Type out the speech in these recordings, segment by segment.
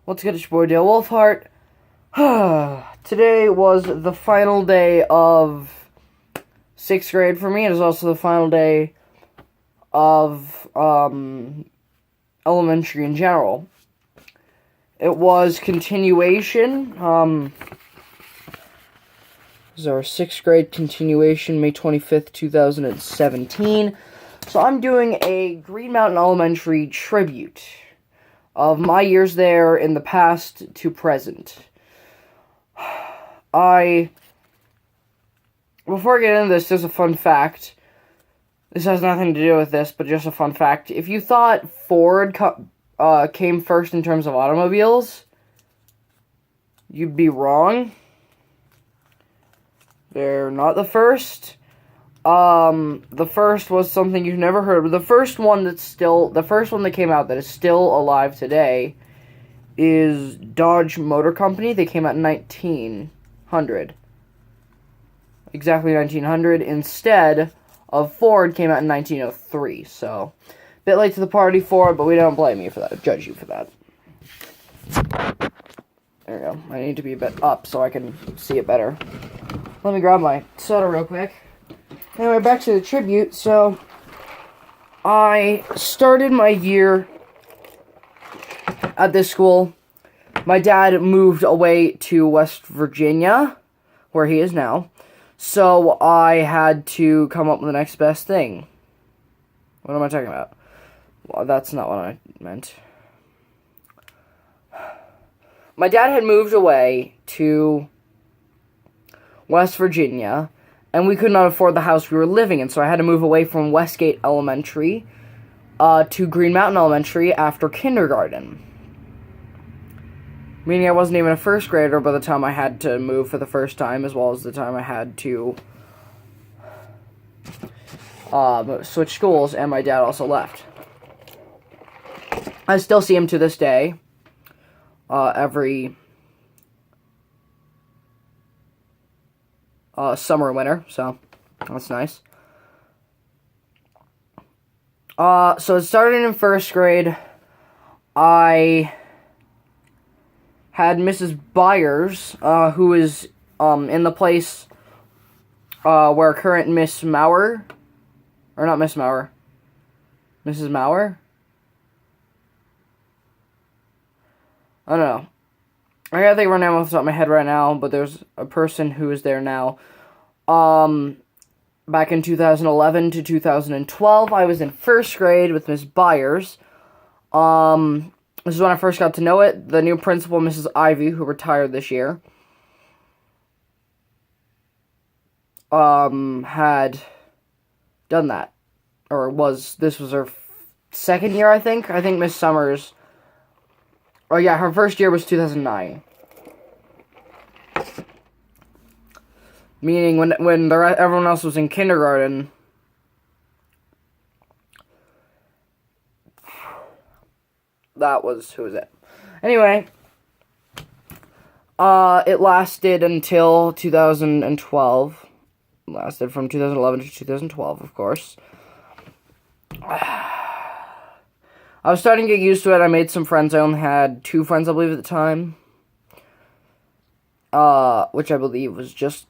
What's good, it's your boy Dale Wolfhart. Today was the final day of 6th grade for me. It is also the final day of elementary in general. It was continuation. This is our 6th grade continuation, May 25th, 2017. So I'm doing a Green Mountain Elementary tribute of my years there in the past to present. Before I get into this, there's a fun fact. This has nothing to do with this, but just a fun fact. If you thought Ford came first in terms of automobiles, you'd be wrong. They're not the first. The first was something you've never heard of. The first one that came out that is still alive today is Dodge Motor Company. They came out in 1900. Exactly 1900. Instead of Ford came out in 1903. So, a bit late to the party, Ford, but we don't blame you for that. Judge you for that. There we go. I need to be a bit up so I can see it better. Let me grab my soda real quick. Anyway, back to the tribute. So, I started my year at this school. My dad moved away to West Virginia, where he is now. So, I had to come up with the next best thing. What am I talking about? Well, that's not what I meant. My dad had moved away to West Virginia, and we could not afford the house we were living in, so I had to move away from Westgate Elementary to Green Mountain Elementary after kindergarten. Meaning I wasn't even a first grader by the time I had to move for the first time, as well as the time I had to switch schools, and my dad also left. I still see him to this day, every summer and winter, so that's nice. So it started in first grade. I had Mrs. Byers, who is in the place where current Miss Maurer, or not Miss Maurer, Mrs. Maurer? I don't know. I gotta think of her name off the top of my head right now, but there's a person who is there now. Back in 2011 to 2012, I was in first grade with Miss Byers. This is when I first got to know it. The new principal, Mrs. Ivy, who retired this year, had done that. This was her second year, I think. I think Miss Summers... Oh yeah, her first year was 2009. Meaning when everyone else was in kindergarten, that was who was it. Anyway, it lasted until 2012. It lasted from 2011 to 2012, of course. I was starting to get used to it. I made some friends. I only had 2 friends, I believe, at the time. Which I believe was just...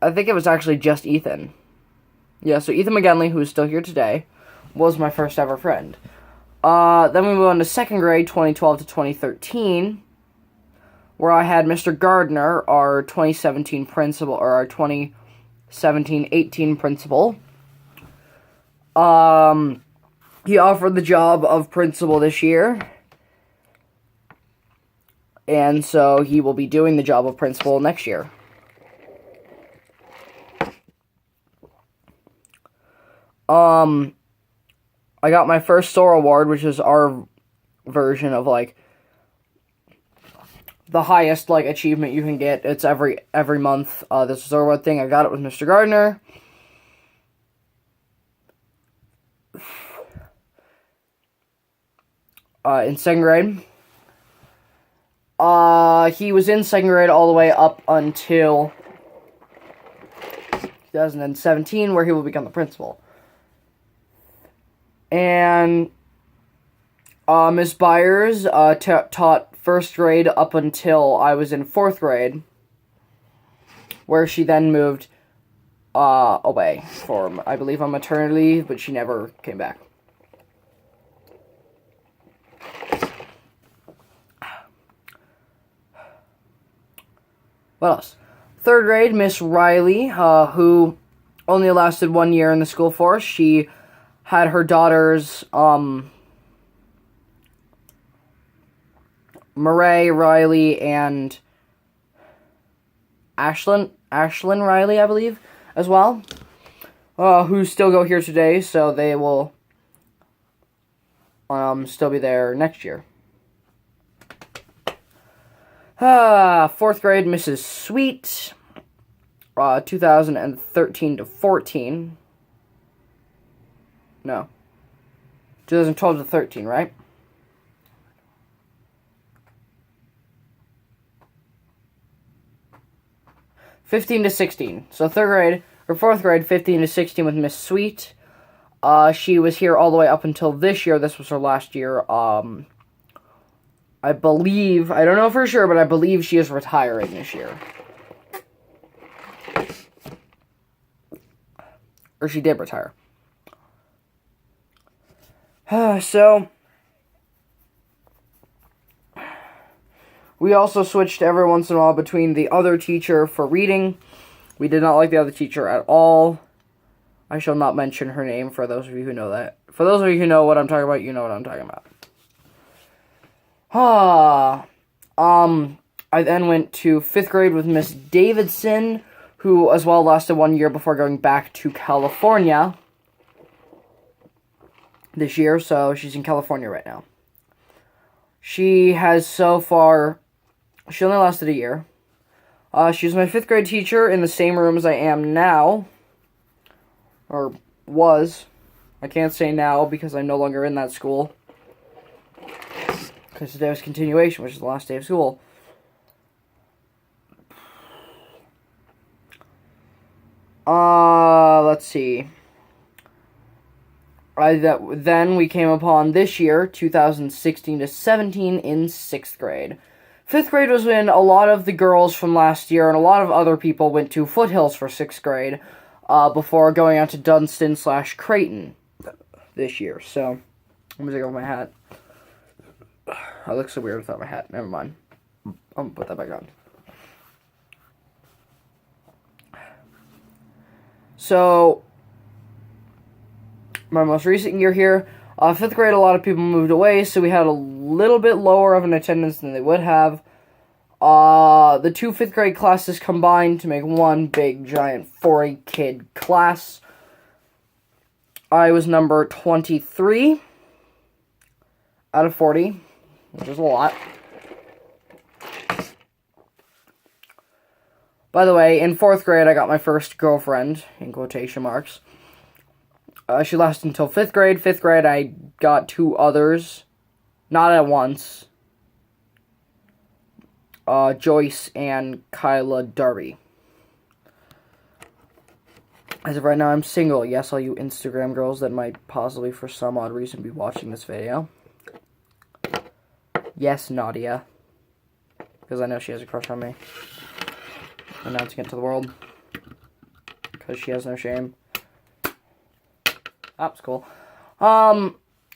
I think it was actually just Ethan. Yeah, so Ethan McGinley, who is still here today, was my first ever friend. Then we moved on to second grade, 2012 to 2013, where I had Mr. Gardner, our 2017 principal, or our 2017-18 principal. He offered the job of principal this year, and so he will be doing the job of principal next year. I got my first SOAR award, which is our version of, like, the highest, like, achievement you can get. It's every month, this SOAR award thing. I got it with Mr. Gardner. In second grade. He was in second grade all the way up until 2017, where he will become the principal. And Miss Byers taught first grade up until I was in fourth grade, where she then moved away for, I believe, on maternity leave, but she never came back. What else? Third grade, Miss Riley, who only lasted 1 year in the school force. She had her daughters, Murray Riley and Ashlyn Riley, I believe, as well, who still go here today, so they will still be there next year. Fourth grade, Mrs. Sweet, 2013 to 14. No. 2012 to 13, right? '15 to 16. So third grade, or fourth grade, 15 to 16 with Miss Sweet. She was here all the way up until this year. This was her last year. I believe, I don't know for sure, but I believe she is retiring this year. Or she did retire. So, we also switched every once in a while between the other teacher for reading. We did not like the other teacher at all. I shall not mention her name for those of you who know that. For those of you who know what I'm talking about, you know what I'm talking about. I then went to fifth grade with Miss Davidson, who as well lasted 1 year before going back to California this year, so she's in California right now. She has so far, she only lasted a year. She's my fifth grade teacher in the same room as I am now, or was. I can't say now because I'm no longer in that school. Because today was continuation, which is the last day of school. Let's see. Then we came upon this year, 2016 to 17, in sixth grade. Fifth grade was when a lot of the girls from last year and a lot of other people went to Foothills for sixth grade, before going out to Dunstan/Creighton this year. So, let me take off my hat. I look so weird without my hat. Never mind. I'm gonna put that back on. So, my most recent year here, fifth grade, a lot of people moved away, so we had a little bit lower of an attendance than they would have. The two fifth grade classes combined to make one big, giant 40-kid class. I was number 23 out of 40. Which is a lot. By the way, in fourth grade, I got my first girlfriend, in quotation marks. She lasted until fifth grade. Fifth grade, I got two others. Not at once. Joyce and Kyla Darby. As of right now, I'm single. Yes, all you Instagram girls that might possibly, for some odd reason, be watching this video. Yes, Nadia. Because I know she has a crush on me. Announcing it to the world. Because she has no shame. That's cool.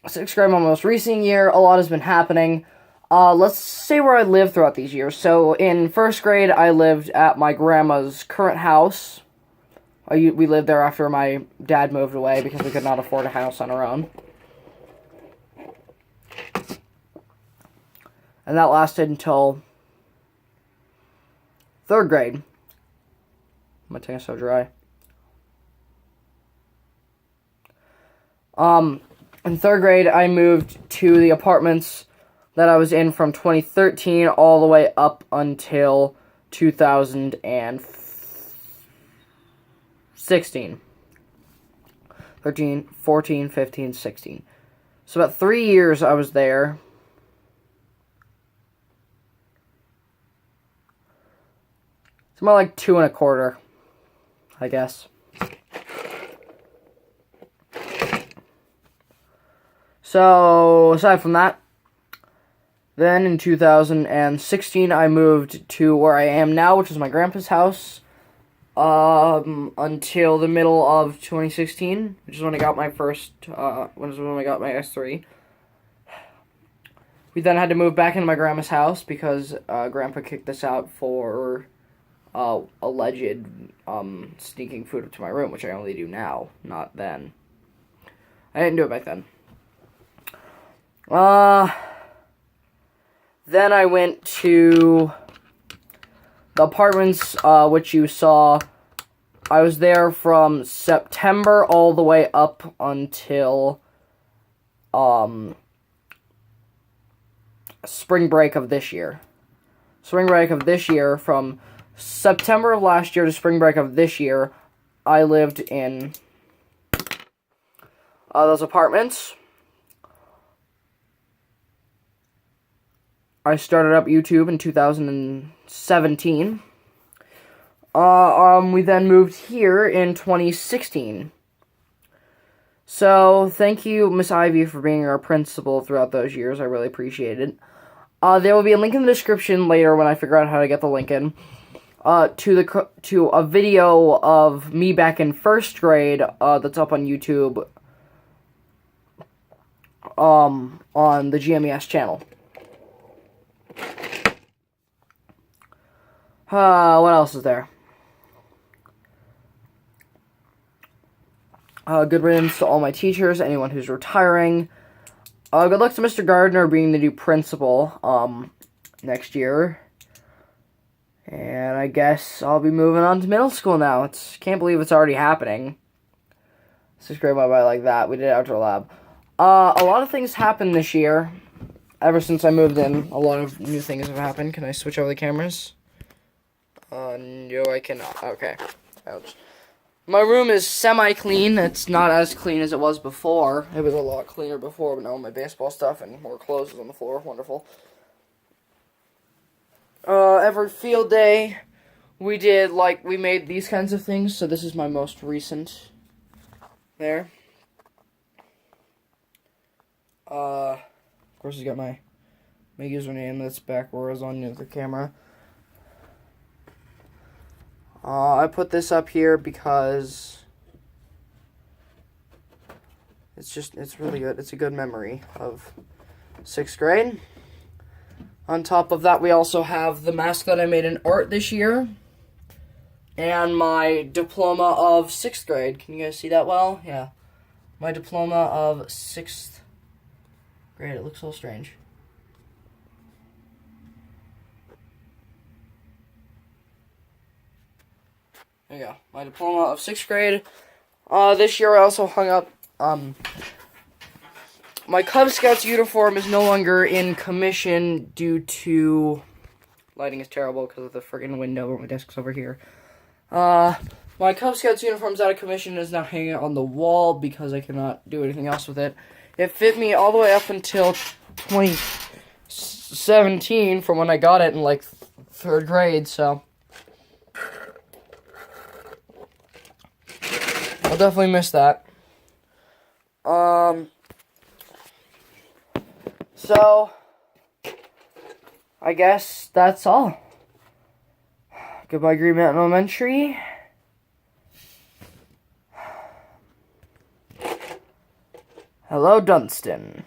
Sixth grade, my most recent year. A lot has been happening. Let's say where I lived throughout these years. So, in first grade, I lived at my grandma's current house. We lived there after my dad moved away because we could not afford a house on our own. And that lasted until third grade. My tongue is so dry. In third grade, I moved to the apartments that I was in from 2013 all the way up until 2016. 13, 14, 15, 16. So about 3 years I was there. It's more like 2 1/4, I guess. So, aside from that, Then in 2016, I moved to where I am now, which is my grandpa's house, until the middle of 2016, which is when I got my first, when I got my S3. We then had to move back into my grandma's house because Grandpa kicked us out for alleged sneaking food up to my room, which I only do now, not then. I didn't do it back then. Then I went to the apartments, which you saw. I was there from September all the way up until spring break of this year. Spring break of this year, from September of last year to spring break of this year, I lived in those apartments. I started up YouTube in 2017. We then moved here in 2016. So, thank you, Miss Ivy, for being our principal throughout those years. I really appreciate it. There will be a link in the description later when I figure out how to get the link in. To a video of me back in first grade, that's up on YouTube, on the GMES channel. What else is there? Good riddance to all my teachers, anyone who's retiring. Good luck to Mr. Gardner being the new principal, next year. And I guess I'll be moving on to middle school now. Can't believe it's already happening. 6th grade went by like that. We did outdoor lab. A lot of things happened this year. Ever since I moved in, a lot of new things have happened. Can I switch over the cameras? No, I cannot. Okay. Ouch. My room is semi-clean. It's not as clean as it was before. It was a lot cleaner before, but now my baseball stuff and more clothes is on the floor. Wonderful. Every field day, we made these kinds of things, so this is my most recent. There. Of course, you got my username that's back where I was on the camera. I put this up here because it's really good. It's a good memory of 6th grade. On top of that, we also have the mask that I made in art this year, and my diploma of 6th grade. Can you guys see that well? Yeah. My diploma of 6th grade. It looks so strange. There you go. My diploma of 6th grade. This year I also hung up, my Cub Scouts uniform is no longer in commission due to, lighting is terrible because of the friggin' window where my desk's over here. My Cub Scouts uniform's out of commission and is now hanging on the wall because I cannot do anything else with it. It fit me all the way up until 2017 from when I got it in, 3rd grade, so I'll definitely miss that. So, I guess that's all. Goodbye, Green Mountain Elmentary. Hello, Dunstan.